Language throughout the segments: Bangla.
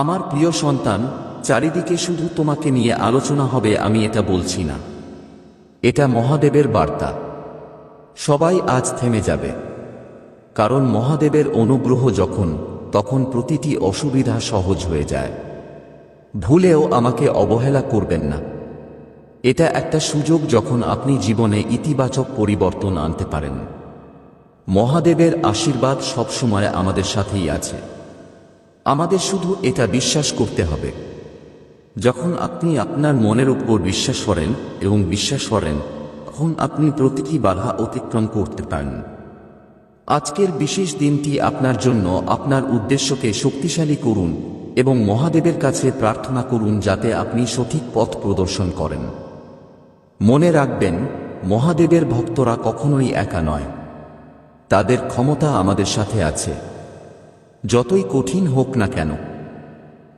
আমার প্রিয় সন্তান, চারিদিকে শুধু তোমাকে নিয়ে আলোচনা হবে, আমি এটা বলছি না। এটা মহাদেবের বার্তা। সবাই আজ থেমে যাবে, কারণ মহাদেবের অনুগ্রহ তখন প্রতিটি অসুবিধা সহজ হয়ে যায়। ভুলেও আমাকে অবহেলা করবেন না। এটা একটা সুযোগ যখন আপনি জীবনে ইতিবাচক পরিবর্তন আনতে পারেন। মহাদেবের আশীর্বাদ সবসময় আমাদের সাথেই আছে। আমাদের শুধু এটা বিশ্বাস করতে হবে। যখন আপনি আপনার মনের উপর বিশ্বাস করেন তখন আপনি প্রতিটি বাধা অতিক্রম করতে পারেন। আজকের বিশেষ দিনটি আপনার জন্য। আপনার উদ্দেশ্যকে শক্তিশালী করুন এবং মহাদেবের কাছে প্রার্থনা করুন যাতে আপনি সঠিক পথ প্রদর্শন করেন। মনে রাখবেন, মহাদেবের ভক্তরা কখনোই একা নয়। তাদের ক্ষমতা আমাদের সাথে আছে, যতই কঠিন হোক না কেন।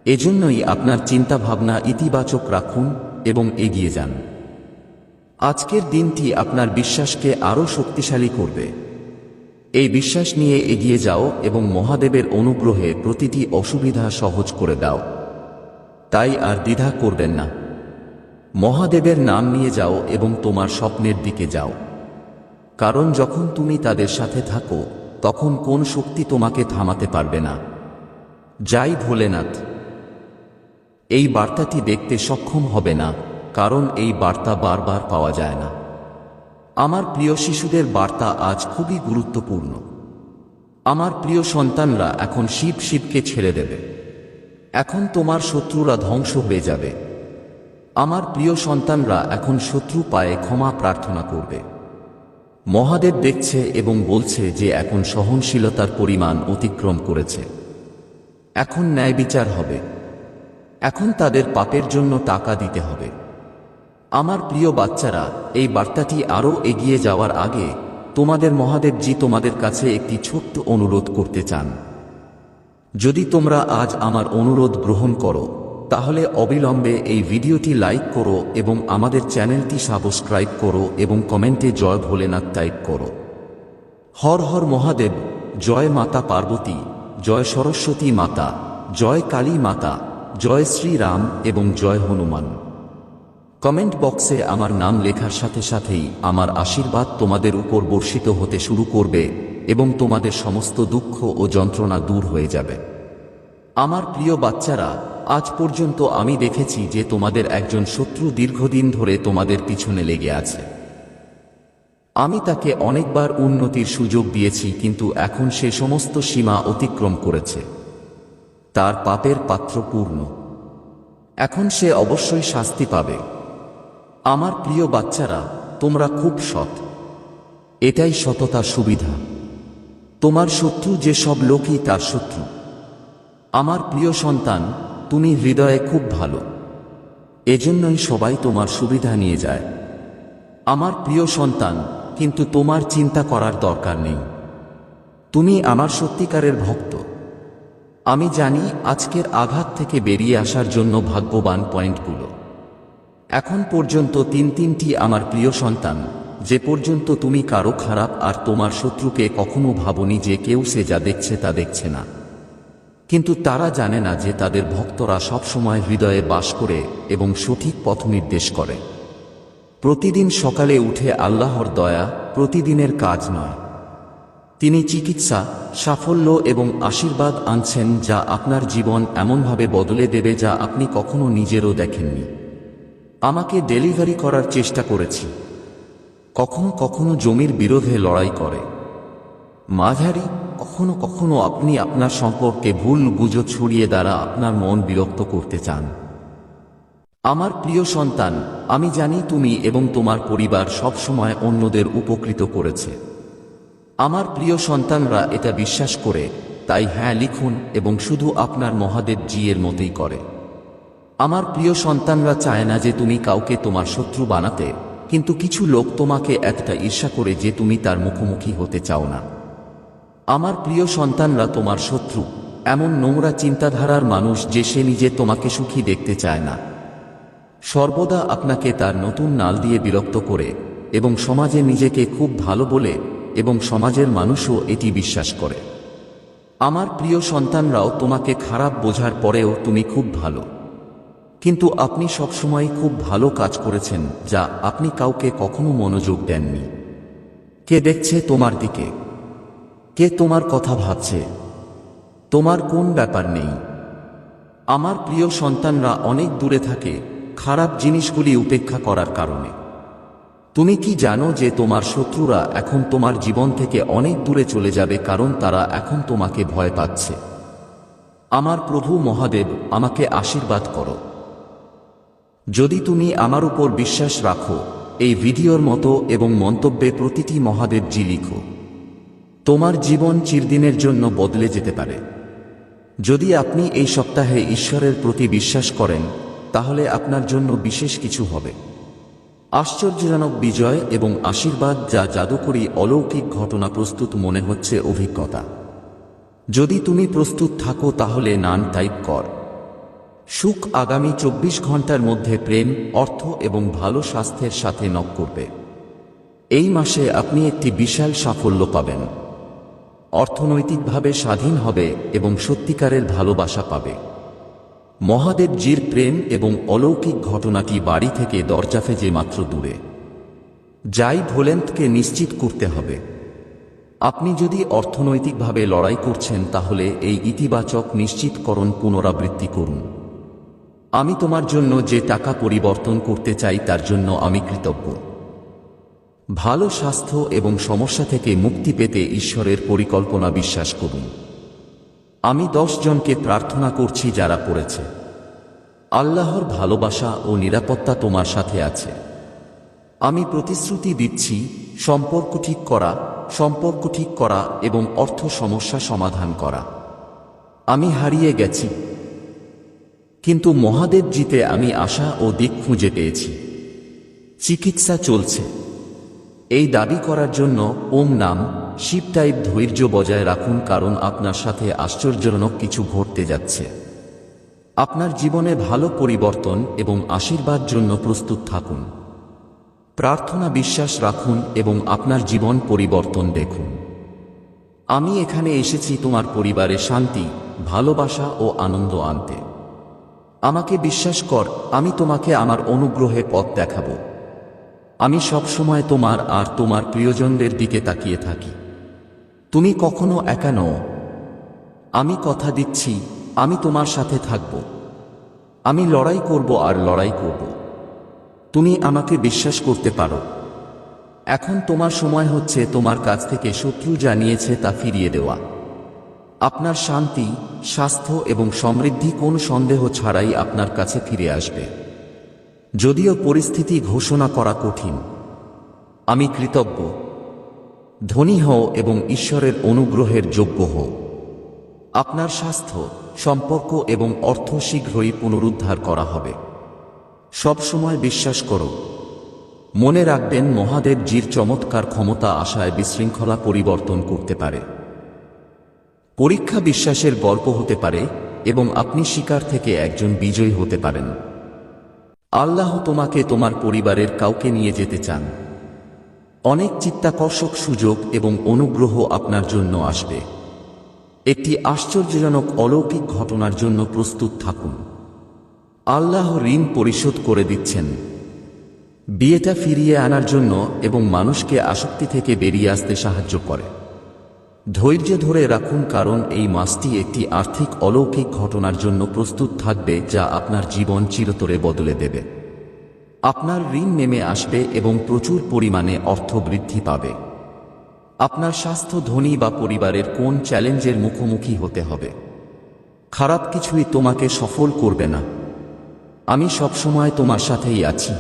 এজন্যই আপনার চিন্তাভাবনা ইতিবাচক রাখুন এবং এগিয়ে যান। আজকের দিনটি আপনার বিশ্বাসকে আরও শক্তিশালী করবে। এই বিশ্বাস নিয়ে এগিয়ে যাও এবং মহাদেবের অনুগ্রহে প্রতিটি অসুবিধা সহজ করে দাও। তাই আর দ্বিধা করবেন না। মহাদেবের নাম নিয়ে যাও এবং তোমার স্বপ্নের দিকে যাও। কারণ যখন তুমি তাদের সাথে থাকো তখন কোন শক্তি তোমাকে থামাতে পারবে না। জয় ভোলেনাথ। এই বার্তাটি দেখতে সক্ষম হবে না, কারণ এই বার্তা বারবার পাওয়া যায় না। আমার প্রিয় শিশুদের বার্তা আজ খুবই গুরুত্বপূর্ণ। আমার প্রিয় সন্তানরা এখন শিবকে ছেড়ে দেবে। এখন তোমার শত্রুরা ধ্বংস হয়ে যাবে। আমার প্রিয় সন্তানরা এখন শত্রু পায়ে ক্ষমা প্রার্থনা করবে। মহাদেব দেখছে এবং বলছে যে এখন সহনশীলতার পরিমাণ অতিক্রম করেছে। এখন ন্যায় বিচার হবে। এখন তাদের পাপের জন্য টাকা দিতে হবে। আমার প্রিয় বাচ্চারা, এই বার্তাটি আরও এগিয়ে যাওয়ার আগে তোমাদের মহাদেবজি তোমাদের কাছে একটি ছোট্ট অনুরোধ করতে চান। যদি তোমরা আজ আমার অনুরোধ গ্রহণ করো তাহলে অবিলম্বে এই ভিডিওটি লাইক করো এবং আমাদের চ্যানেলটি সাবস্ক্রাইব করো এবং কমেন্টে জয় ভোলেনাথ টাইপ করো। হর হর মহাদেব, জয় মাতা পার্বতী, জয় সরস্বতী মাতা, জয় কালী মাতা, জয় শ্রীরাম এবং জয় হনুমান। কমেন্ট বক্সে আমার নাম লেখার সাথে সাথেই আমার আশীর্বাদ তোমাদের উপর বর্ষিত হতে শুরু করবে এবং তোমাদের সমস্ত দুঃখ ও যন্ত্রণা দূর হয়ে যাবে। আমার প্রিয় বাচ্চারা, আজ পর্যন্ত আমি দেখেছি যে তোমাদের একজন শত্রু দীর্ঘদিন ধরে তোমাদের পিছনে লেগে আছে। আমি তাকে অনেকবার উন্নতির সুযোগ দিয়েছি, কিন্তু এখন সে সমস্ত সীমা অতিক্রম করেছে। তার পাপের পাত্র পূর্ণ। এখন সে অবশ্যই শাস্তি পাবে। আমার প্রিয় বাচ্চারা, তোমরা খুব সৎ। এটাই সততার সুবিধা। তোমার শত্রু যে সব লোকই তার শত্রু। আমার প্রিয় সন্তান, তুমি হৃদয়ে খুব ভালো। এজন্যই সবাই তোমার সুবিধা নিয়ে যায়। আমার প্রিয় সন্তান, কিন্তু তোমার চিন্তা করার দরকার নেই। তুমি আমার সত্যিকারের ভক্ত। আমি জানি আজকের আঘাত থেকে বেরিয়ে আসার জন্য ভাগ্যবান পয়েন্টগুলো। এখন পর্যন্ত তিনটি আমার প্রিয় সন্তান, যে পর্যন্ত তুমি কারো খারাপ আর তোমার শত্রুকে কখনো ভাবনি যে কেউ সে যা দেখছে তা দেখছে না। কিন্তু তারা জানে না যে তাদের ভক্তরা সবসময় হৃদয়ে বাস করে এবং সঠিক পথ নির্দেশ করে। প্রতিদিন সকালে উঠে আল্লাহর দয়া প্রতিদিনের কাজ নয়। তিনি চিকিৎসা, সাফল্য এবং আশীর্বাদ আনছেন যা আপনার জীবন এমনভাবে বদলে দেবে যা আপনি কখনো নিজেরও দেখেননি। আমাকে ডেলিভারি করার চেষ্টা করেছি। কখনো কখনো জমির বিরোধে লড়াই করে। মাঝারি কখনো কখনো আপনি আপনার সম্পর্কে ভুল গুজব ছড়িয়ে দ্বারা আপনার মন বিরক্ত করতে চান। আমার প্রিয় সন্তান, আমি জানি তুমি এবং তোমার পরিবার সবসময় অন্যদের উপকৃত করেছে। আমার প্রিয় সন্তানরা এটা বিশ্বাস করে, তাই হ্যাঁ লিখুন এবং শুধু আপনার মহাদেব জি এর মতোই করে। আমার প্রিয় সন্তানরা চায় না যে তুমি কাউকে তোমার শত্রু বানাতে, কিন্তু কিছু লোক তোমাকে একটা ঈর্ষা করে যে তুমি তার মুখোমুখি হতে চাও না। আমার প্রিয় সন্তানরা তোমার শত্রু, এমন নোংরা চিন্তাধারার মানুষ যে সে নিজে তোমাকে সুখী দেখতে চায় না। সর্বদা আপনাকে তার নতুন নাল দিয়ে বিরক্ত করে এবং সমাজে নিজেকে খুব ভালো বলে এবং সমাজের মানুষও এটি বিশ্বাস করে। আমার প্রিয় সন্তানরাও তোমাকে খারাপ বোঝার পরেও তুমি খুব ভালো, কিন্তু আপনি সবসময় খুব ভালো কাজ করেছেন যা আপনি কাউকে কখনো মনোযোগ দেননি। কে দেখছে তোমার দিকে? কে তোমার কথা ভাবছে? তোমার কোন ব্যাপার নেই? আমার প্রিয় সন্তানরা অনেক দূরে থাকে খারাপ জিনিসগুলি উপেক্ষা করার কারণে। তুমি কি জানো যে তোমার শত্রুরা এখন তোমার জীবন থেকে অনেক দূরে চলে যাবে কারণ তারা এখন তোমাকে ভয় পাচ্ছে? আমার প্রভু মহাদেব আমাকে আশীর্বাদ করো। যদি তুমি আমার উপর বিশ্বাস রাখো, এই ভিডিওর মতো এবং মন্তব্যে প্রতিটি মহাদেবজি লিখো, তোমার জীবন চিরদিনের জন্য বদলে যেতে পারে। যদি আপনি এই সপ্তাহে ঈশ্বরের প্রতি বিশ্বাস করেন, তাহলে আপনার জন্য বিশেষ কিছু হবে। আশ্চর্যজনক বিজয় এবং আশীর্বাদ যা জাদুকরী অলৌকিক ঘটনা প্রস্তুত মনে হচ্ছে অভিজ্ঞতা। যদি তুমি প্রস্তুত থাকো তাহলে নান টাইপ কর। সুখ আগামী 24 ঘন্টার মধ্যে প্রেম, অর্থ এবং ভালো স্বাস্থ্যের সাথে নক করবে। এই মাসে আপনি একটি বিশাল সাফল্য পাবেন। অর্থনৈতিকভাবে স্বাধীন হবে এবং সত্যিকারের ভালোবাসা পাবে। মহাদেবজির প্রেম এবং অলৌকিক ঘটনাটি বাড়ি থেকে দরজা ফেজে মাত্র দূরে। যাই ভোলেন্টকে নিশ্চিত করতে হবে। আপনি যদি অর্থনৈতিকভাবে লড়াই করছেন তাহলে এই ইতিবাচক নিশ্চিতকরণ পুনরাবৃত্তি করুন। আমি তোমার জন্য যে টাকা পরিবর্তন করতে চাই তার জন্য আমি কৃতজ্ঞ। ভালো স্বাস্থ্য এবং সমস্যা থেকে মুক্তি পেতে ঈশ্বরের পরিকল্পনা বিশ্বাস করুন। আমি 10 জনকে প্রার্থনা করছি যারা পড়েছে। আল্লাহর ভালোবাসা ও নিরাপত্তা তোমার সাথে আছে। আমি প্রতিশ্রুতি দিচ্ছি, সম্পর্ক ঠিক করা এবং অর্থ সমস্যা সমাধান করা। আমি হারিয়ে গেছি, কিন্তু মহাদেবজিতে আমি আশা ও দিক খুঁজে পেয়েছি। চিকিৎসা চলছে। এই দাবি করার জন্য ওম নাম শিব টাইপ ধৈর্য বজায় রাখুন, কারণ আপনার সাথে আশ্চর্যজনক কিছু ঘটতে যাচ্ছে। আপনার জীবনে ভালো পরিবর্তন এবং আশীর্বাদ জন্য প্রস্তুত থাকুন। প্রার্থনা বিশ্বাস রাখুন এবং আপনার জীবন পরিবর্তন দেখুন। আমি এখানে এসেছি তোমার পরিবারে শান্তি, ভালোবাসা ও আনন্দ আনতে। আমাকে বিশ্বাস কর, আমি তোমাকে আমার অনুগ্রহে পথ দেখাবো। আমি সবসময় তোমার আর তোমার প্রিয়জনদের দিকে তাকিয়ে থাকি। তুমি কখনো একা নও। আমি কথা দিচ্ছি, আমি তোমার সাথে থাকব। আমি লড়াই করব আর লড়াই করব। তুমি আমাকে বিশ্বাস করতে পারো। এখন তোমার সময় হচ্ছে তোমার কাছ থেকে শত্রু যা নিয়েছে তা ফিরিয়ে দেওয়া। আপনার শান্তি, স্বাস্থ্য এবং সমৃদ্ধি কোনো সন্দেহ ছাড়াই আপনার কাছে ফিরে আসবে। যদিও পরিস্থিতি ঘোষণা করা কঠিন, আমি কৃতজ্ঞ। ধনী হও এবং ঈশ্বরের অনুগ্রহের যোগ্য হও। আপনার স্বাস্থ্য, সম্পর্ক এবং অর্থ শীঘ্রই পুনরুদ্ধার করা হবে। সব সময় বিশ্বাস করো। মনে রাখবেন, মহাদেবজির চমৎকার ক্ষমতা আশায় বিশৃঙ্খলা পরিবর্তন করতে পারে। পরীক্ষা বিশ্বাসের গল্প হতে পারে এবং আপনি শিকার থেকে একজন বিজয়ী হতে পারেন। আল্লাহ তোমাকে তোমার পরিবারের কাউকে নিয়ে যেতে চান। অনেক চিত্তাকর্ষক সুযোগ এবং অনুগ্রহ আপনার জন্য আসবে। একটি আশ্চর্যজনক অলৌকিক ঘটনার জন্য প্রস্তুত থাকুন। আল্লাহ ঋণ পরিশোধ করে দিচ্ছেন। বিয়েটা ফিরিয়ে আনার জন্য এবং মানুষকে আসক্তি থেকে বেরিয়ে আসতে সাহায্য করে। ধৈর্য ধরে রাখুন, কারণ এই মাসটি একটি আর্থিক অলৌকিক ঘটনার জন্য প্রস্তুত থাকবে যা আপনার জীবন চিরতরে বদলে দেবে। আপনার ঋণ নেমে আসবে এবং প্রচুর পরিমাণে অর্থ বৃদ্ধি পাবে। আপনার স্বাস্থ্য, ধনী বা পরিবারের কোন চ্যালেঞ্জের মুখোমুখি হতে হবে। খারাপ কিছুই তোমাকে সফল করবে না। আমি সবসময় তোমার সাথেই আছি।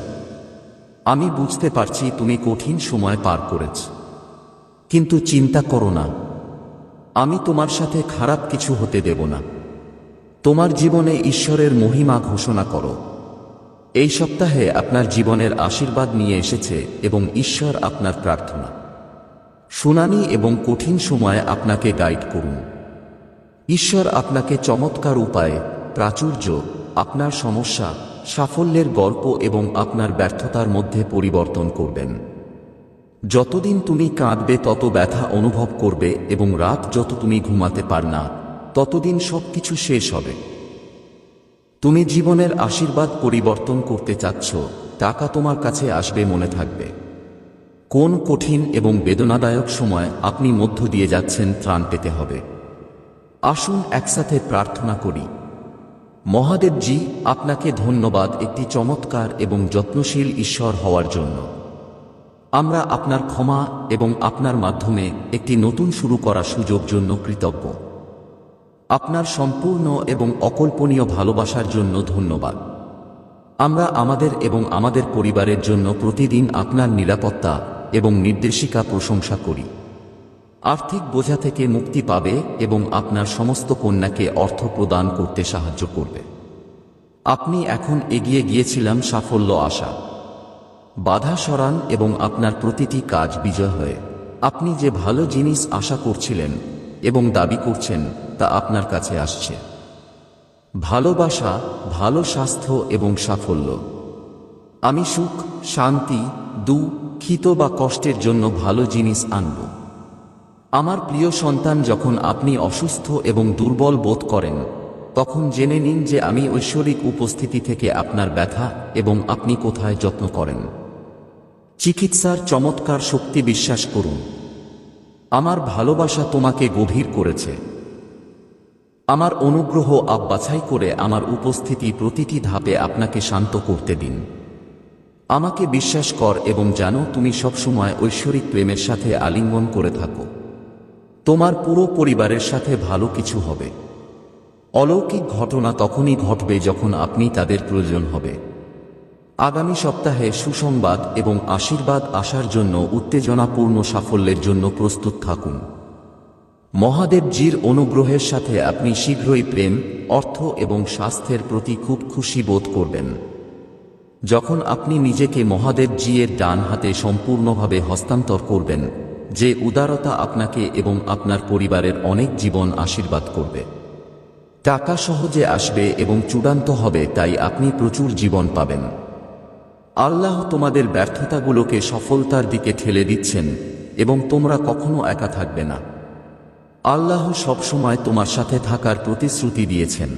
আমি বুঝতে পারছি তুমি কঠিন সময় পার করেছ, কিন্তু চিন্তা করো না। আমি তোমার সাথে খারাপ কিছু হতে দেব না। তোমার জীবনে ঈশ্বরের মহিমা ঘোষণা করো। এই সপ্তাহে আপনার জীবনের আশীর্বাদ নিয়ে এসেছে এবং ঈশ্বর আপনার প্রার্থনা, শুনানি এবং কঠিন সময়ে আপনাকে গাইড করুন। ঈশ্বর আপনাকে চমৎকার উপায়ে প্রাচুর্য, আপনার সমস্যা, সাফল্যের গল্প এবং আপনার ব্যর্থতার মধ্যে পরিবর্তন করবেন। যতদিন তুমি কাঁদবে তত ব্যথা অনুভব করবে এবং রাত যত তুমি ঘুমাতে পার না ততদিন সবকিছু শেষ হবে। তুমি জীবনের আশীর্বাদ পরিবর্তন করতে চাচ্ছ, টাকা তোমার কাছে আসবে, মনে থাকবে। কোন কঠিন এবং বেদনাদায়ক সময় আপনি মধ্য দিয়ে যাচ্ছেন, ত্রাণ পেতে হবে। আসুন একসাথে প্রার্থনা করি। মহাদেবজি, আপনাকে ধন্যবাদ একটি চমৎকার এবং যত্নশীল ঈশ্বর হওয়ার জন্য। আমরা আপনার ক্ষমা এবং আপনার মাধ্যমে একটি নতুন শুরু করার সুযোগ জন্য কৃতজ্ঞ। আপনার সম্পূর্ণ এবং অকল্পনীয় ভালোবাসার জন্য ধন্যবাদ। আমরা আমাদের এবং আমাদের পরিবারের জন্য প্রতিদিন আপনার নিরাপত্তা এবং নির্দেশিকা প্রশংসা করি। আর্থিক বোঝা থেকে মুক্তি পাবে এবং আপনার সমস্ত কন্যাকে অর্থ প্রদান করতে সাহায্য করবে। আপনি এখন এগিয়ে গিয়েছিলাম সাফল্য আশা। বাধা সরান এবং আপনার প্রতিটি কাজ বিজয় হয়ে আপনি যে ভালো জিনিস আশা করছিলেন এবং দাবি করছেন তা আপনার কাছে আসছে। ভালোবাসা, ভালো স্বাস্থ্য এবং সাফল্য। আমি সুখ, শান্তি, দুঃখিত বা কষ্টের জন্য ভালো জিনিস আনব। আমার প্রিয় সন্তান, যখন আপনি অসুস্থ এবং দুর্বল বোধ করেন তখন জেনে নিন যে আমি ঐশ্বরিক উপস্থিতি থেকে আপনার ব্যথা এবং আপনি কোথায় যত্ন করেন। চিকিৎসার চমৎকার শক্তি বিশ্বাস করুন। আমার ভালোবাসা তোমাকে গভীর করেছে। আমার অনুগ্রহ বাছাই করে আমার উপস্থিতি প্রতিটি ধাপে আপনাকে শান্ত করতে দিন। আমাকে বিশ্বাস কর এবং জানো তুমি সবসময় ঐশ্বরিক প্রেমের সাথে আলিঙ্গন করে থাকো। তোমার পুরো পরিবারের সাথে ভালো কিছু হবে। অলৌকিক ঘটনা তখনই ঘটবে যখন আপনি তাদের প্রয়োজন হবে। আগামী সপ্তাহে সুসংবাদ এবং আশীর্বাদ আসার জন্য উত্তেজনাপূর্ণ সাফল্যের জন্য প্রস্তুত থাকুন। মহাদেবজির অনুগ্রহের সাথে আপনি শীঘ্রই প্রেম, অর্থ এবং স্বাস্থ্যের প্রতি খুব খুশি বোধ করবেন। যখন আপনি নিজেকে মহাদেবজি এর ডান হাতে সম্পূর্ণভাবে হস্তান্তর করবেন, যে উদারতা আপনাকে এবং আপনার পরিবারের অনেক জীবন আশীর্বাদ করবে। টাকা সহজে আসবে এবং চূড়ান্ত হবে, তাই আপনি প্রচুর জীবন পাবেন। আল্লাহ তোমাদের ব্যর্থতাগুলোকে সফলতার দিকে ঠেলে দিচ্ছেন এবং তোমরা কখনো একা থাকবে না। আল্লাহ সবসময় তোমার সাথে থাকার প্রতিশ্রুতি দিয়েছেন।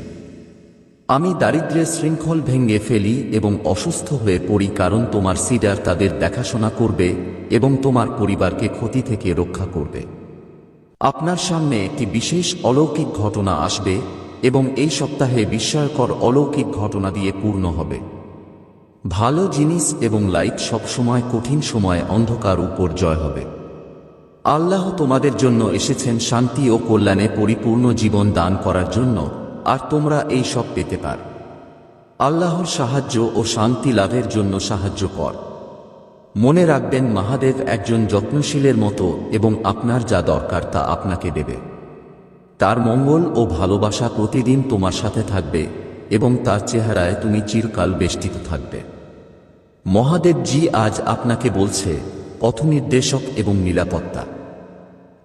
আমি দারিদ্র্যের শৃঙ্খল ভেঙে ফেলি এবং অসুস্থ হয়ে পড়ি, কারণ তোমার সিডার তাদের দেখাশোনা করবে এবং তোমার পরিবারকে ক্ষতি থেকে রক্ষা করবে। আপনার সামনে একটি বিশেষ অলৌকিক ঘটনা আসবে এবং এই সপ্তাহে বিস্ময়কর অলৌকিক ঘটনা দিয়ে পূর্ণ হবে। ভালো জিনিস এবং লাইট সবসময় কঠিন সময়ে অন্ধকার উপর জয় হবে। আল্লাহ তোমাদের জন্য এসেছেন শান্তি ও কল্যাণে পরিপূর্ণ জীবন দান করার জন্য, আর তোমরা এই সব পেতে পার। আল্লাহর সাহায্য ও শান্তি লাভের জন্য সাহায্য কর। মনে রাখবেন, মহাদেব একজন যত্নশীলের মতো এবং আপনার যা দরকার তা আপনাকে দেবে। তার মঙ্গল ও ভালোবাসা প্রতিদিন তোমার সাথে থাকবে এবং তার চেহারায় তুমি চিরকাল বেষ্টিত থাকবে। মহাদেবজি আজ আপনাকে বলছে পথনির্দেশক এবং নিরাপত্তা।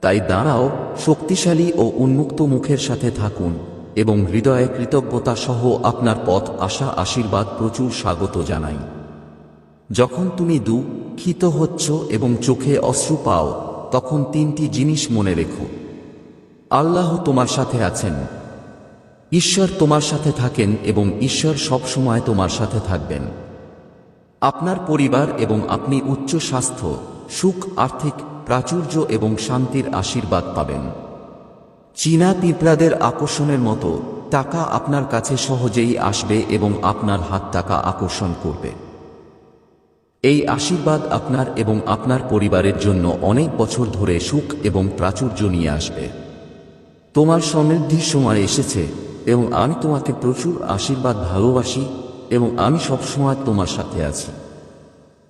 তাই দাঁড়াও, শক্তিশালী ও উন্মুক্ত মুখের সাথে থাকুন এবং হৃদয়ে কৃতজ্ঞতা সহ আপনার পথ আসা আশীর্বাদ প্রচুর স্বাগত জানাই। যখন তুমি দুঃখিত হচ্ছ এবং চোখে অশ্রু পাও, তখন তিনটি জিনিস মনে রেখো। আল্লাহ তোমার সাথে আছেন, ঈশ্বর তোমার সাথে থাকেন এবং ঈশ্বর সব সময় তোমার সাথে থাকবেন। আপনার পরিবার এবং আপনি উচ্চ স্বাস্থ্য, সুখ, আর্থিক প্রাচুর্য এবং শান্তির আশীর্বাদ পাবেন। চীনা পিঁপড়াদের আকর্ষণের মতো টাকা আপনার কাছে সহজেই আসবে এবং আপনার হাত টাকা আকর্ষণ করবে। এই আশীর্বাদ আপনার এবং আপনার পরিবারের জন্য অনেক বছর ধরে সুখ এবং প্রাচুর্য নিয়ে আসবে। তোমার সমৃদ্ধির সময় এসেছে এবং আমি তোমাকে প্রচুর আশীর্বাদ ভালোবাসি এবং আমি সবসময় তোমার সাথে আছি।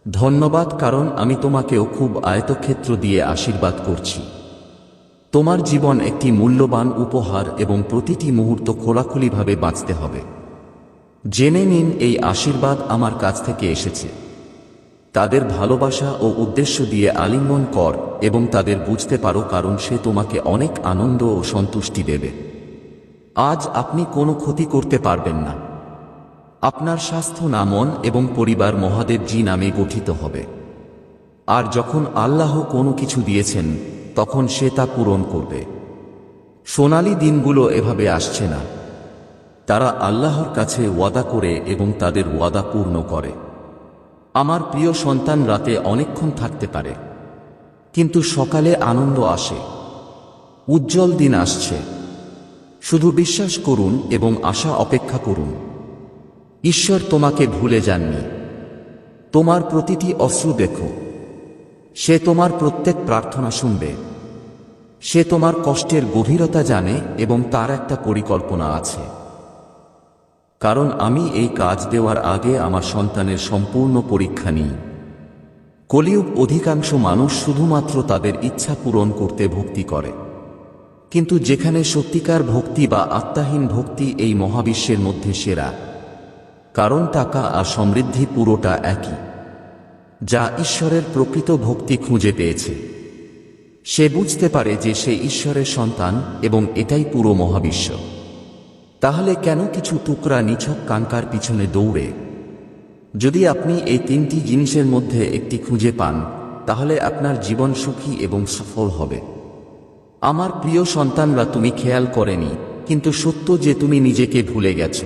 ধন্যবাদ, কারণ আমি তোমাকেও খুব আয়তক্ষেত্র দিয়ে আশীর্বাদ করছি। তোমার জীবন একটি মূল্যবান উপহার এবং প্রতিটি মুহূর্ত খোলাখুলিভাবে বাঁচতে হবে। জেনে নিন, এই আশীর্বাদ আমার কাছ থেকে এসেছে। তাদের ভালোবাসা ও উদ্দেশ্য দিয়ে আলিঙ্গন কর এবং তাদের বুঝতে পারো, কারণ সে তোমাকে অনেক আনন্দ ও সন্তুষ্টি দেবে। আজ আপনি কোনো ক্ষতি করতে পারবেন না। আপনার স্বাস্থ্য, না মন এবং পরিবার মহাদেবজি নামে গঠিত হবে। আর যখন আল্লাহ কোনো কিছু দিয়েছেন তখন সে তা পূরণ করবে। সোনালী দিনগুলো এভাবে আসছে না। তারা আল্লাহর কাছে ওয়াদা করে এবং তাদের ওয়াদা পূর্ণ করে। আমার প্রিয় সন্তান রাতে অনেকক্ষণ থাকতে পারে, কিন্তু সকালে আনন্দ আসে। উজ্জ্বল দিন আসছে। শুধু বিশ্বাস করুন এবং আশা অপেক্ষা করুন। ঈশ্বর তোমাকে ভুলে যাননি। তোমার প্রতিটি অশ্রু দেখো। সে তোমার প্রত্যেক প্রার্থনা শুনবে। সে তোমার কষ্টের গভীরতা জানে এবং তার একটা পরিকল্পনা আছে। কারণ আমি এই কাজ দেওয়ার আগে আমার সন্তানের সম্পূর্ণ পরীক্ষা নিই। কলিযুগ অধিকাংশ মানুষ শুধুমাত্র তাদের ইচ্ছা পূরণ করতে ভক্তি করে, কিন্তু যেখানে সত্যিকার ভক্তি বা আত্মাহীন ভক্তি এই মহাবিশ্বের মধ্যে সেরা। কারণ টাকা আর সমৃদ্ধি পুরোটা একই। যা ঈশ্বরের প্রকৃত ভক্তি খুঁজে পেয়েছে, সে বুঝতে পারে যে সে ঈশ্বরের সন্তান এবং এটাই পুরো মহাবিশ্ব। তাহলে কেন কিছু টুকরা নিছক কাঙ্কার পিছনে দৌড়ে? যদি আপনি এই তিনটি জিনিসের মধ্যে একটি খুঁজে পান, তাহলে আপনার জীবন সুখী এবং সফল হবে। আমার প্রিয় সন্তানরা, তুমি খেয়াল করেনি, কিন্তু সত্য যে তুমি নিজেকে ভুলে গেছ।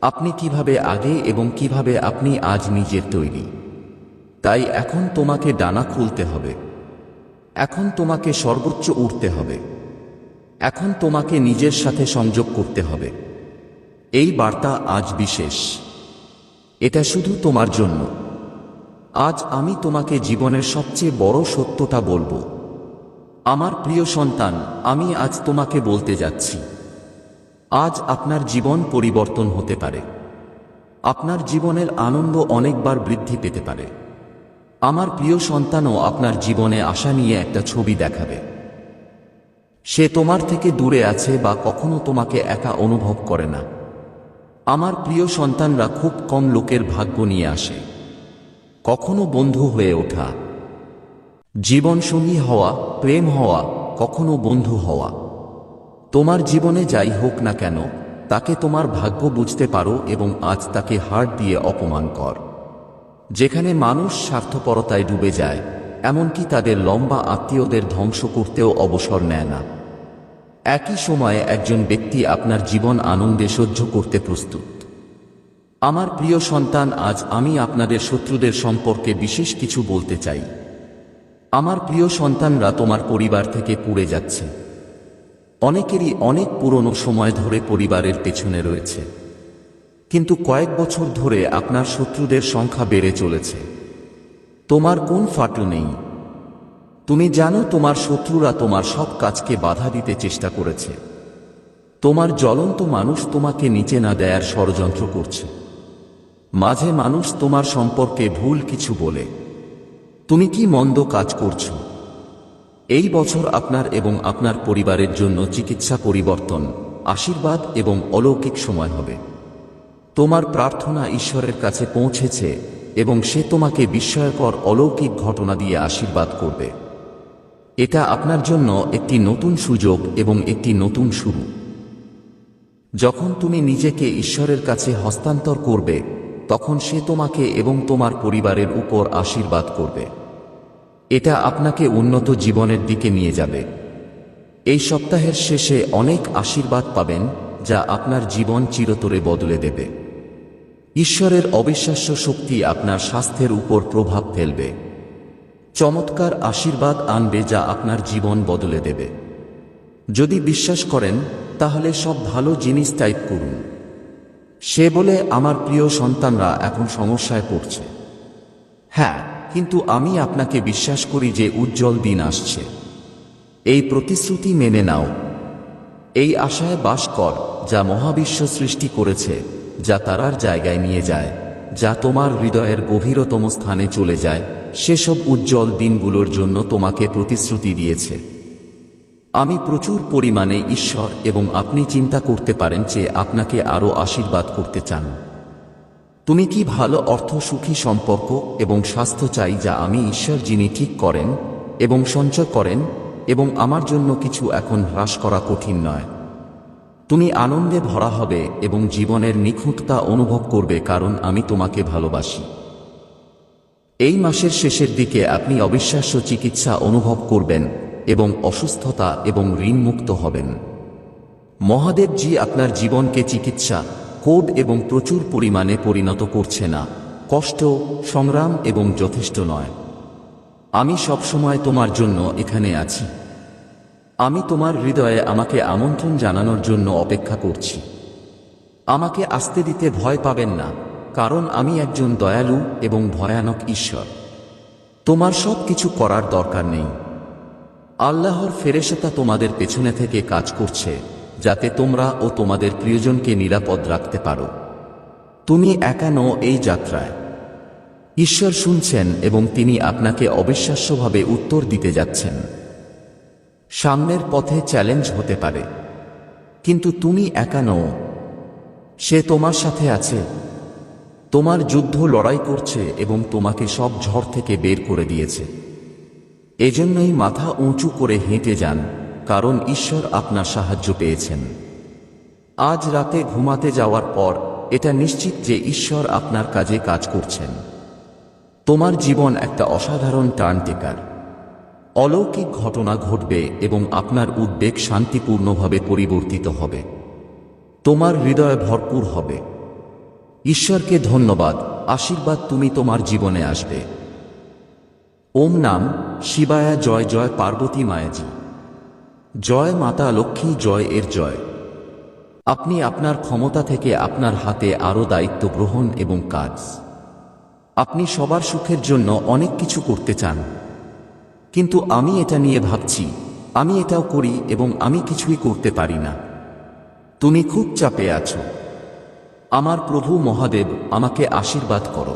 আপনি কিভাবে আগে এবং কিভাবে আপনি আজ নিজের তৈরি। তাই এখন তোমাকে ডানা খুলতে হবে। এখন তোমাকে সর্বোচ্চ উঠতে হবে। এখন তোমাকে নিজের সাথে সংযোগ করতে হবে। এই বার্তা আজ বিশেষ। এটা শুধু তোমার জন্য। আজ আমি তোমাকে জীবনের সবচেয়ে বড় সত্যটা বলবো। আমার প্রিয় সন্তান, আমি আজ তোমাকে বলতে যাচ্ছি, আজ আপনার জীবন পরিবর্তন হতে পারে। আপনার জীবনের আনন্দ অনেকবার বৃদ্ধি পেতে পারে। আমার প্রিয় সন্তানও আপনার জীবনে আশা নিয়ে একটা ছবি দেখাবে। সে তোমার থেকে দূরে আছে বা কখনো তোমাকে একা অনুভব করে না। আমার প্রিয় সন্তানরা, খুব কম লোকের ভাগ্য নিয়ে আসে। কখনো বন্ধু হয়ে ওঠা, জীবনসঙ্গী হওয়া, প্রেম হওয়া, কখনো বন্ধু হওয়া। তোমার জীবনে যাই হোক না কেন, তাকে তোমার ভাগ্য বুঝতে পারো এবং আজ তাকে হার দিয়ে অপমান কর। যেখানে মানুষ স্বার্থপরতায় ডুবে যায়, এমনকি তাদের লম্বা আত্মীয়দের ধ্বংস করতেও অবসর নেয় না, একই সময়ে একজন ব্যক্তি আপনার জীবন আনন্দে সহ্য করতে প্রস্তুত। আমার প্রিয় সন্তান, আজ আমি আপনাদের শত্রুদের সম্পর্কে বিশেষ কিছু বলতে চাই। আমার প্রিয় সন্তানরা, তোমার পরিবার থেকে পুড়ে যাচ্ছে। অনেকেরই অনেক পুরনো সময় ধরে পরিবারের পেছনে রয়েছে, কিন্তু কয়েক বছর ধরে আপনার শত্রুদের সংখ্যা বেড়ে চলেছে। তোমার কোন ফাটল নেই। তুমি জানো তোমার শত্রুরা তোমার সব কাজকে বাধা দিতে চেষ্টা করেছে। তোমার জ্বলন্ত মানুষ তোমাকে নিচে না দেয়ার ষড়যন্ত্র করছে। মাঝে মানুষ তোমার সম্পর্কে ভুল কিছু বলে। তুমি কি মন্দ কাজ করছো? এই বছর আপনার এবং আপনার পরিবারের জন্য চিকিৎসা, পরিবর্তন, আশীর্বাদ এবং অলৌকিক সময় হবে। তোমার প্রার্থনা ঈশ্বরের কাছে পৌঁছেছে এবং সে তোমাকে বিস্ময়কর অলৌকিক ঘটনা দিয়ে আশীর্বাদ করবে। এটা আপনার জন্য একটি নতুন সুযোগ এবং একটি নতুন শুরু। যখন তুমি নিজেকে ঈশ্বরের কাছে হস্তান্তর করবে, তখন সে তোমাকে এবং তোমার পরিবারের উপর আশীর্বাদ করবে। এটা আপনাকে উন্নত জীবনের দিকে নিয়ে যাবে। এই সপ্তাহের শেষে অনেক আশীর্বাদ পাবেন, যা আপনার জীবন চিরতরে বদলে দেবে। ঈশ্বরের অবিশ্বাস্য শক্তি আপনার স্বাস্থ্যের উপর প্রভাব ফেলবে। চমৎকার আশীর্বাদ আনবে যা আপনার জীবন বদলে দেবে। যদি বিশ্বাস করেন, তাহলে সব ভালো জিনিস টাইপ করুন। সে বলে, আমার প্রিয় সন্তানরা এখন সমস্যায় পড়ছে। হ্যাঁ, কিন্তু আমি আপনাকে বিশ্বাস করি যে উজ্জ্বল দিন আসছে। এই প্রতিশ্রুতি মেনে নাও। এই আশায় বাস কর, যা মহাবিশ্ব সৃষ্টি করেছে, যা তারার জায়গায় নিয়ে যায়, যা তোমার হৃদয়ের গভীরতম স্থানে চলে যায়। সেসব উজ্জ্বল দিনগুলোর জন্য তোমাকে প্রতিশ্রুতি দিয়েছে। আমি প্রচুর পরিমাণে ঈশ্বর, এবং আপনি চিন্তা করতে পারেন যে আপনাকে আরও আশীর্বাদ করতে চান। তুমি কি ভালো অর্থ, সুখী সম্পর্ক এবং স্বাস্থ্য চাই, যা আমি ঈশ্বর, যিনি ঠিক করেন এবং সঞ্চয় করেন, এবং আমার জন্য কিছু এখন হ্রাস করা কঠিন নয়। তুমি আনন্দে ভরা হবে এবং জীবনের নিখুঁততা অনুভব করবে, কারণ আমি তোমাকে ভালোবাসি। এই মাসের শেষের দিকে আপনি অবিশ্বাস্য চিকিৎসা অনুভব করবেন এবং অসুস্থতা এবং ঋণমুক্ত হবেন। মহাদেবজি আপনার জীবনকে চিকিৎসা, কোড এবং প্রচুর পরিমাণে পরিণত করছে না কষ্ট, সংগ্রাম এবং যথেষ্ট নয়। আমি সবসময় তোমার জন্য এখানে আছি। আমি তোমার হৃদয়ে আমাকে আমন্ত্রণ জানানোর জন্য অপেক্ষা করছি। আমাকে আসতে দিতে ভয় পাবেন না, কারণ আমি একজন দয়ালু এবং ভয়ানক ঈশ্বর। তোমার সব কিছু করার দরকার নেই। আল্লাহর ফেরেশতা তোমাদের পেছনে থেকে কাজ করছে, যাতে তোমরা ও তোমাদের প্রিয়জনকে নিরাপদ রাখতে পারো। তুমি একা নও এই যাত্রায়। ঈশ্বর শুনছেন এবং তিনি আপনাকে অবিশ্বাস্যভাবে উত্তর দিতে যাচ্ছেন। সামনের পথে চ্যালেঞ্জ হতে পারে, কিন্তু তুমি একা নও। সে তোমার সাথে আছে। তোমার যুদ্ধ লড়াই করছে এবং তোমাকে সব ঝড় থেকে বের করে দিয়েছে। এজন্যই মাথা উঁচু করে হেঁটে যান, কারণ ঈশ্বর আপনার সাহায্য পেয়েছেন। আজ রাতে ঘুমাতে যাওয়ার পর এটা নিশ্চিত যে ঈশ্বর আপনার কাজে কাজ করছেন। তোমার জীবন একটা অসাধারণ টার্ন টেকার। অলৌকিক ঘটনা ঘটবে এবং আপনার উদ্বেগ শান্তিপূর্ণভাবে পরিবর্তিত হবে। তোমার হৃদয় ভরপুর হবে। ঈশ্বরকে ধন্যবাদ, আশীর্বাদ তুমি তোমার জীবনে আসবে। ওম নাম শিবায়া জয়। জয় পার্বতী মায়াজি। জয় মাতা লক্ষ্মী। জয় এর জয়। আপনি আপনার ক্ষমতা থেকে আপনার হাতে আরও দায়িত্ব গ্রহণ এবং কাজ। আপনি সবার সুখের জন্য অনেক কিছু করতে চান, কিন্তু আমি এটা নিয়ে ভাবছি, আমি এটাও করি এবং আমি কিছুই করতে পারি না। তুমি খুব চাপে আছো। আমার প্রভু মহাদেব, আমাকে আশীর্বাদ করো।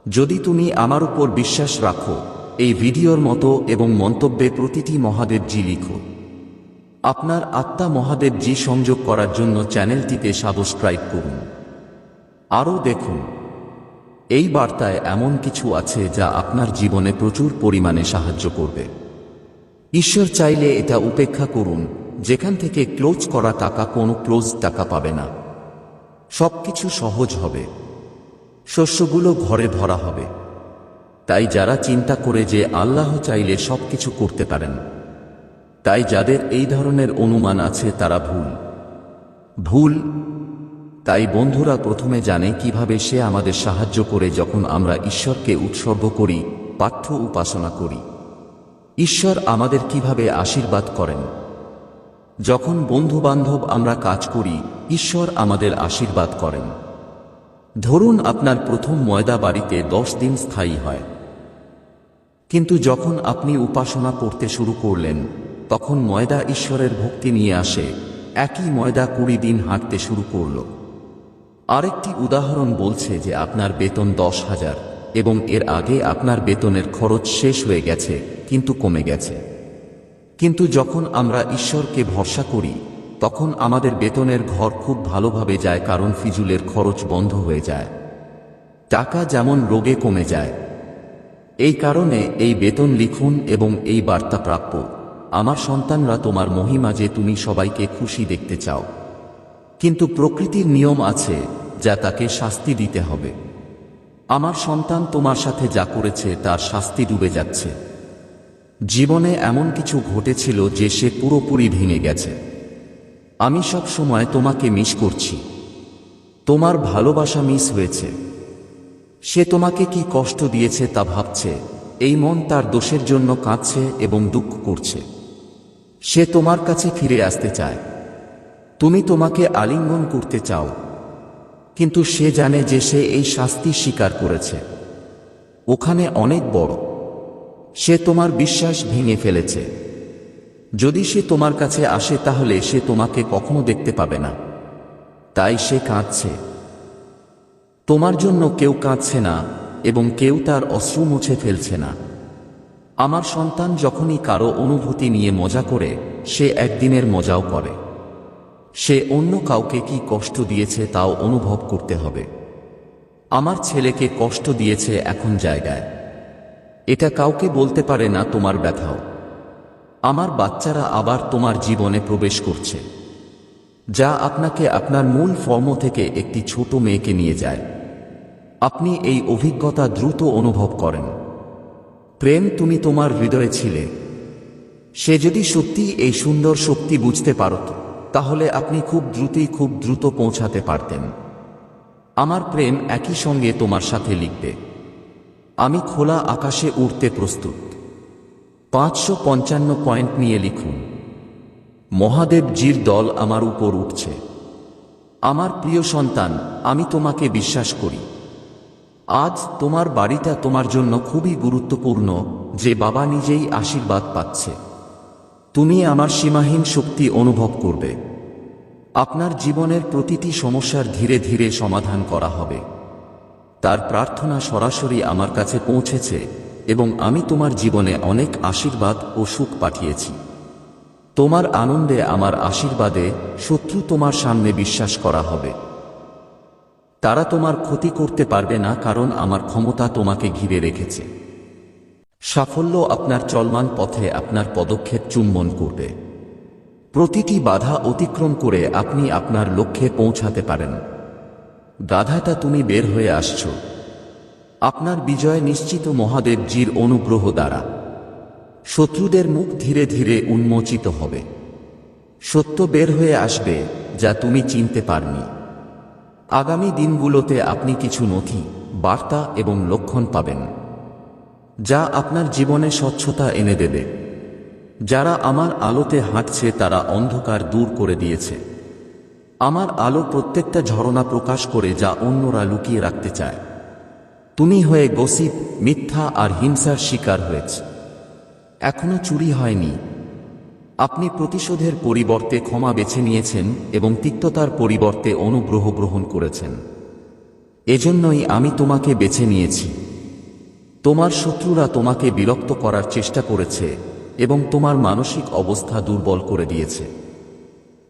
যদি তুমি আমার উপর বিশ্বাস রাখো, এই ভিডিওর মতো এবং মন্তব্যে প্রতিটি মহাদেবজি লিখো। আপনার আত্মা মহাদেবজি সংযোগ করার জন্য চ্যানেলটিতে সাবস্ক্রাইব করুন। আরও দেখুন, এই বার্তায় এমন কিছু আছে যা আপনার জীবনে প্রচুর পরিমাণে সাহায্য করবে। ঈশ্বর চাইলে এটা উপেক্ষা করুন, যেখান থেকে ক্লোজ করা টাকা কোনো ক্লোজ টাকা পাবে না। সবকিছু সহজ হবে। শস্যগুলো ঘরে ভরা হবে। তাই যারা চিন্তা করে যে আল্লাহ চাইলে সবকিছু করতে পারেন, তাই যাদের এই ধরনের অনুমান আছে তারা ভুল। তাই বন্ধুরা প্রথমে জানে কিভাবে সে আমাদের সাহায্য করে যখন আমরা ঈশ্বরকে উৎসর্গ করি, পাঠ্য উপাসনা করি। ঈশ্বর আমাদের কিভাবে আশীর্বাদ করেন। যখন বন্ধু বান্ধব আমরা কাজ করি, ঈশ্বর আমাদের আশীর্বাদ করেন। ধরুন আপনার প্রথম ময়দা বাড়িতে 10 দিন স্থায়ী হয়, কিন্তু যখন আপনি উপাসনা করতে শুরু করলেন, তখন ময়দা ঈশ্বরের ভক্তি নিয়ে আসে। একই ময়দা 20 দিন হাঁটতে শুরু করল। আরেকটি উদাহরণ বলছে যে আপনার বেতন 10,000 এবং এর আগে আপনার বেতনের খরচ শেষ হয়ে গেছে, কিন্তু কমে গেছে। কিন্তু যখন আমরা ঈশ্বরকে ভরসা করি, তখন আমাদের বেতনের ঘর খুব ভালোভাবে যায়, কারণ ফিজুলের খরচ বন্ধ হয়ে যায়। টাকা যেমন রোগে কমে যায়। এই কারণে এই বেতন লিখুন এবং এই বার্তা প্রাপ্য: আমার সন্তানরা, তোমার মহিমা যে তুমি সবাইকে খুশি দেখতে চাও, কিন্তু প্রকৃতির নিয়ম আছে যা তাকে শাস্তি দিতে হবে। আমার সন্তান তোমার সাথে যা করেছে তার শাস্তি ডুবে যাচ্ছে। জীবনে এমন কিছু ঘটেছিল যে সে পুরোপুরি ভেঙে গেছে। আমি সব সময় তোমাকে মিস করছি। তোমার ভালোবাসা মিস হয়েছে। সে তোমাকে কি কষ্ট দিয়েছে তা ভাবছে। এই মন তার দোষের জন্য কাঁদছে এবং দুঃখ করছে। সে তোমার কাছে ফিরে আসতে চায়। তুমি তোমাকে আলিঙ্গন করতে চাও, কিন্তু সে জানে যে সে এই শাস্তি স্বীকার করেছে। ওখানে অনেক বড়। সে তোমার বিশ্বাস ভেঙে ফেলেছে। যদি সে তোমার কাছে আসে তাহলে সে তোমাকে কখনো দেখতে পাবে না। তাই সে কাঁদছে। তোমার জন্য কেউ কাঁদছে না এবং কেউ তার অশ্রু মুছে ফেলছে না। আমার সন্তান যখনই কারো অনুভূতি নিয়ে মজা করে, সে একদিনের মজাও করে। সে অন্য কাউকে কি কষ্ট দিয়েছে তাও অনুভব করতে হবে। আমার ছেলেকে কষ্ট দিয়েছে এখন জায়গায়। এটা কাউকে বলতে পারে না তোমার ব্যথাও। আমার বাচ্চারা আবার তোমার জীবনে প্রবেশ করছে, যা আপনাকে আপনার মূল ফর্ম থেকে একটি ছোট মেয়েকে নিয়ে যায়। আপনি এই অভিজ্ঞতা দ্রুত অনুভব করেন। প্রেম, তুমি তোমার হৃদয়ে ছিলে। সে যদি সত্যি এই সুন্দর শক্তি বুঝতে পারত, তাহলে আপনি খুব দ্রুত পৌঁছাতে পারতেন। আমার প্রেম একই সঙ্গে তোমার সাথে লিখবে। আমি খোলা আকাশে উড়তে প্রস্তুত। 555 পয়েন্ট নিয়ে লিখুন। মহাদেবজির দল আমার উপর উঠছে। আমার প্রিয় সন্তান, আমি তোমাকে বিশ্বাস করি। আজ তোমার বাড়িটা তোমার জন্য খুবই গুরুত্বপূর্ণ, যে বাবা নিজেই আশীর্বাদ পাচ্ছে। তুমি আমার সীমাহীন শক্তি অনুভব করবে। আপনার জীবনের প্রতিটি সমস্যার ধীরে ধীরে সমাধান করা হবে। তার প্রার্থনা সরাসরি আমার কাছে পৌঁছেছে এবং আমি তোমার জীবনে অনেক আশীর্বাদ ও সুখ পাঠিয়েছি। তোমার আনন্দে, আমার আশীর্বাদে শত্রু তোমার সামনে বিশ্বাস করা হবে। তারা তোমার ক্ষতি করতে পারবে না, কারণ আমার ক্ষমতা তোমাকে ঘিরে রেখেছে। সাফল্য আপনার চলমান পথে আপনার পদক্ষেপ চুম্বন করবে। প্রতিটি বাধা অতিক্রম করে আপনি আপনার লক্ষ্যে পৌঁছাতে পারেন। গাধাটা, তুমি বের হয়ে আসছো। আপনার বিজয় নিশ্চিত মহাদেবজির অনুগ্রহ দ্বারা। শত্রুদের মুখ ধীরে ধীরে উন্মোচিত হবে। সত্য বের হয়ে আসবে, যা তুমি চিনতে পারনি। আগামী দিনগুলোতে আপনি কিছু নথি, বার্তা এবং লক্ষণ পাবেন, যা আপনার জীবনে স্বচ্ছতা এনে দেবে। যারা আমার আলোতে হাঁটছে তারা অন্ধকার দূর করে দিয়েছে। আমার আলো প্রত্যেকটা ঝরনা প্রকাশ করে যা অন্যরা লুকিয়ে রাখতে চায়। তুমি হয়ে গসিপ, মিথ্যা আর হিংসার শিকার হয়েছে। এখনো চুরি হয়নি। আপনি প্রতিশোধের পরিবর্তে ক্ষমা বেছে নিয়েছেন এবং তিক্ততার পরিবর্তে অনুগ্রহ গ্রহণ করেছেন। এজন্যই আমি তোমাকে বেছে নিয়েছি। তোমার শত্রুরা তোমাকে বিরক্ত করার চেষ্টা করেছে এবং তোমার মানসিক অবস্থা দুর্বল করে দিয়েছে।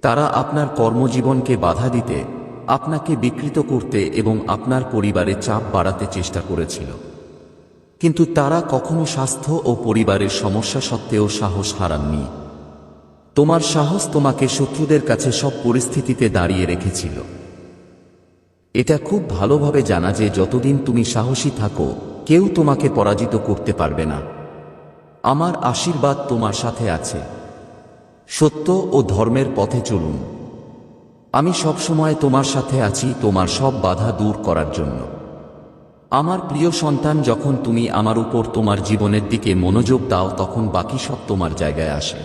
তারা আপনার কর্মজীবনকে বাধা দিতে, আপনাকে বিকৃত করতে এবং আপনার পরিবারে চাপ বাড়াতে চেষ্টা করেছিল। কিন্তু তারা কখনো স্বাস্থ্য ও পরিবারের সমস্যা সত্ত্বেও সাহস হারাননি। তোমার সাহস তোমাকে শত্রুদের কাছে সব পরিস্থিতিতে দাঁড়িয়ে রেখেছিল। এটা খুব ভালোভাবে জানা যে যতদিন তুমি সাহসী থাকো, কেউ তোমাকে পরাজিত করতে পারবে না। আমার আশীর্বাদ তোমার সাথে আছে। সত্য ও ধর্মের পথে চলুন। আমি সবসময় তোমার সাথে আছি, তোমার সব বাধা দূর করার জন্য। আমার প্রিয় সন্তান, যখন তুমি আমার উপর তোমার জীবনের দিকে মনোযোগ দাও, তখন বাকি সব তোমার জায়গায় আসে।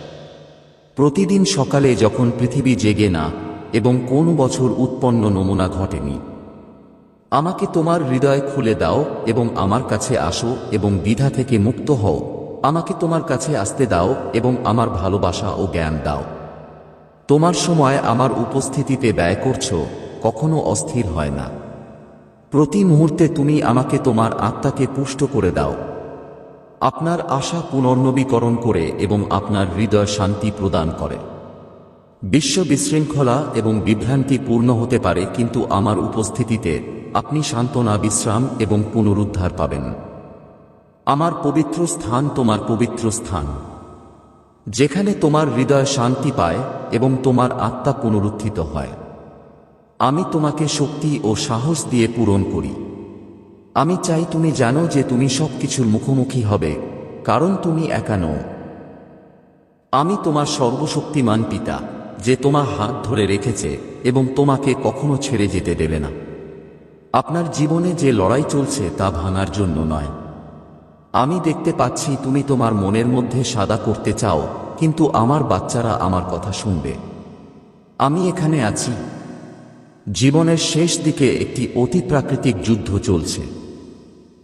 প্রতিদিন সকালে যখন পৃথিবী জেগে না এবং কোন বছর উৎপন্ন নমুনা ঘটেনি, আমাকে তোমার হৃদয় খুলে দাও এবং আমার কাছে আসো এবং দ্বিধা থেকে মুক্ত হও। আমাকে তোমার কাছে আসতে দাও এবং আমার ভালোবাসা ও জ্ঞান দাও। তোমার সময় আমার উপস্থিতিতে ব্যয় করছো, কখনো অস্থির হয় না। প্রতি মুহূর্তে তুমি আমাকে তোমার আত্মাকে পুষ্ট করে দাও। আপনার আশা পুনর্নবীকরণ করে এবং আপনার হৃদয় শান্তি প্রদান করে। বিশ্ব বিশৃঙ্খলা এবং বিভ্রান্তি পূর্ণ হতে পারে, কিন্তু আমার উপস্থিতিতে আপনি সান্ত্বনা, বিশ্রাম এবং পুনরুদ্ধার পাবেন। আমার পবিত্র স্থান তোমার পবিত্র স্থান, যেখানে তোমার হৃদয় শান্তি পায় এবং তোমার আত্মা পুনরুত্থিত হয়। আমি তোমাকে শক্তি ও সাহস দিয়ে পূরণ করি। আমি চাই তুমি জানো যে তুমি সবকিছুর মুখোমুখি হবে, কারণ তুমি একা নও। আমি তোমার সর্বশক্তিমান পিতা, যে তোমার হাত ধরে রেখেছে এবং তোমাকে কখনো ছেড়ে যেতে দেবে না। আপনার জীবনে যে লড়াই চলছে তা ভাঙার জন্য নয়। আমি দেখতে পাচ্ছি তুমি তোমার মনের মধ্যে সাদা করতে চাও, কিন্তু আমার বাচ্চারা আমার কথা শুনবে। আমি এখানে আছি। জীবনের শেষ দিকে একটি অতি প্রাকৃতিক যুদ্ধ চলছে।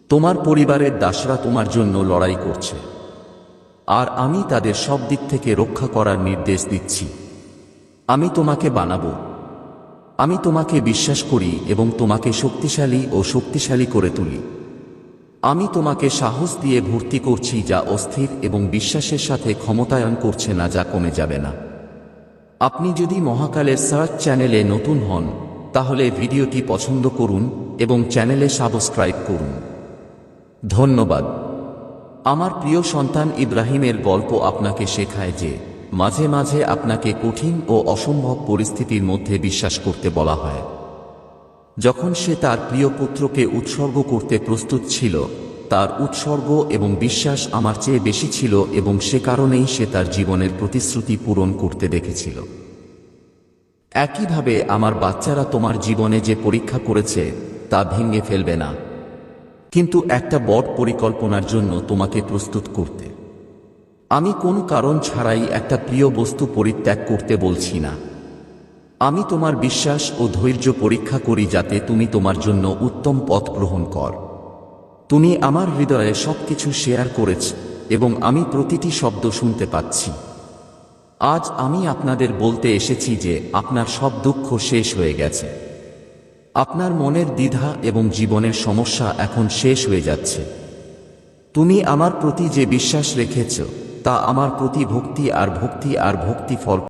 তোমার পরিবারের দাসরা তোমার জন্য লড়াই করছে, আর আমি তাদের সব দিক থেকে রক্ষা করার নির্দেশ দিচ্ছি। আমি তোমাকে বানাবো। আমি তোমাকে বিশ্বাস করি এবং তোমাকে শক্তিশালী ও শক্তিশালী করে তুলি। আমি তোমাকে সাহস দিয়ে ভর্তি করছি, যা অস্থির, এবং বিশ্বাসের সাথে ক্ষমতায়ন করছে না, যা কমে যাবে না। আপনি যদি মহাকালের সার্চ চ্যানেলে নতুন হন, তাহলে ভিডিওটি পছন্দ করুন এবং চ্যানেলে সাবস্ক্রাইব করুন। ধন্যবাদ। আমার প্রিয় সন্তান, ইব্রাহিমের গল্প আপনাকে শেখায় যে মাঝে মাঝে আপনাকে কঠিন ও অসম্ভব পরিস্থিতির মধ্যে বিশ্বাস করতে বলা হয়। যখন সে তার প্রিয় পুত্রকে উৎসর্গ করতে প্রস্তুত ছিল, তার উৎসর্গ এবং বিশ্বাস আমার চেয়ে বেশি ছিল এবং সে কারণেই সে তার জীবনের প্রতিশ্রুতি পূরণ করতে দেখেছিল। একইভাবে আমার বাচ্চারা তোমার জীবনে যে পরীক্ষা করেছে তা ভেঙে ফেলবে না, কিন্তু একটা বড় পরিকল্পনার জন্য তোমাকে প্রস্তুত করতে। আমি কোনো কারণ ছাড়াই একটা প্রিয় বস্তু পরিত্যাগ করতে বলছি না। আমি তোমার বিশ্বাস ও ধৈর্য পরীক্ষা করি যাতে তুমি তোমার জন্য উত্তম পথ গ্রহণ কর। তুমি আমার হৃদয়ে সবকিছু শেয়ার করেছ এবং আমি প্রতিটি শব্দ শুনতে পাচ্ছি। আজ আমি আপনাদের বলতে এসেছি যে আপনার সব দুঃখ শেষ হয়ে গেছে। আপনার মনের দ্বিধা এবং জীবনের সমস্যা এখন শেষ হয়ে যাচ্ছে। তুমি আমার প্রতি যে বিশ্বাস রেখেছ তা আমার প্রতি ভক্তি আর ভক্তি ফল